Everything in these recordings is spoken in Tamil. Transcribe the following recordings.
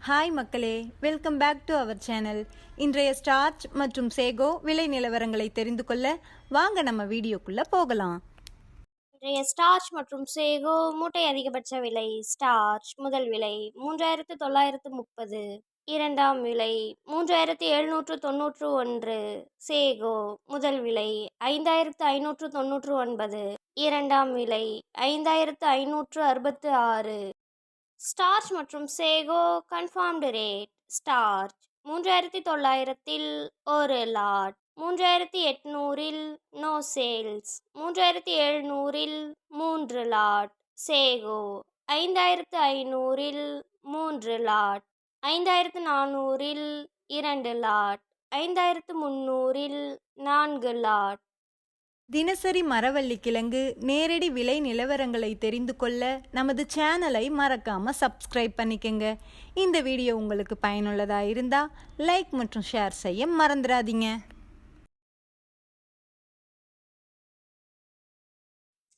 ஹாய் மக்களே, welcome back to our channel. இன்றைய ஸ்டார்ச் மற்றும் சேகோ விலை நிலவரங்களை தெரிந்து கொள்ள வாங்க நம்ம வீடியோக்குள்ள போகலாம். இன்றைய ஸ்டார்ச் மற்றும் சேகோ மூட்டை அதிகபட்ச விலை. ஸ்டார்ச் முதல் விலை 3930, இரண்டாம் விலை 3791, சேகோ முதல் விலை 5599, இரண்டாம் விலை 5566. ஸ்டார்ச் மற்றும் சேகோ கன்ஃபார்ம்டு ரேட். ஸ்டார்ச் 3900-இல் ஒரு லாட், 3800-இல் நோ சேல்ஸ், 3700-இல் 3 லாட். சேகோ 5500-இல் 3 லாட், 5400-இல் 2 லாட், 5300-இல் 4 லாட். தினசரி மரவள்ளி கிழங்கு நேரடி விலை நிலவரங்களை தெரிந்து கொள்ள நமது சேனலை மறக்காம சப்ஸ்கிரைப் பண்ணிக்கங்க. இந்த வீடியோ உங்களுக்கு பயனுள்ளதா இருந்தா லைக் மற்றும் ஷேர் செய்ய மறந்துடாதீங்க.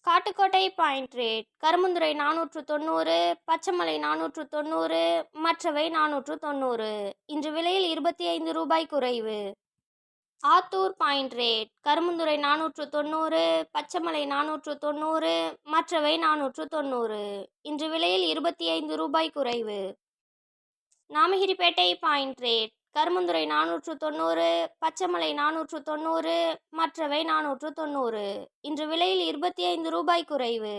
Kattukottai point rate. கரும்புந்துறை 490, பச்சைமலை 490, மற்றவை 490. இன்று விலையில் 25 ரூபாய் குறைவு. Attur point rate. கரும்புந்துறை 490, பச்சைமலை 490, மற்றவை 490. இன்று விலையில் 25 ரூபாய் குறைவு. Namagiripettai point rate. கரும்புந்துறை 490, பச்சைமலை 490, மற்றவை 490. இன்று விலையில் 25 ரூபாய் குறைவு.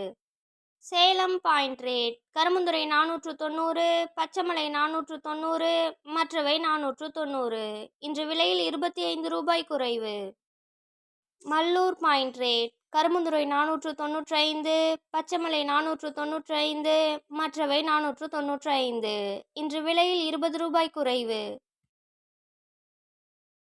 Salem point rate. கரும்புந்துறை 490, பச்சைமலை 490, மற்றவை 490. இன்று விலையில் 25 ரூபாய் குறைவு. Mallur point rate. கரும்புந்துறை 495, பச்சைமலை 495, மற்றவை 495. இன்று விலையில் 20 ரூபாய் குறைவு.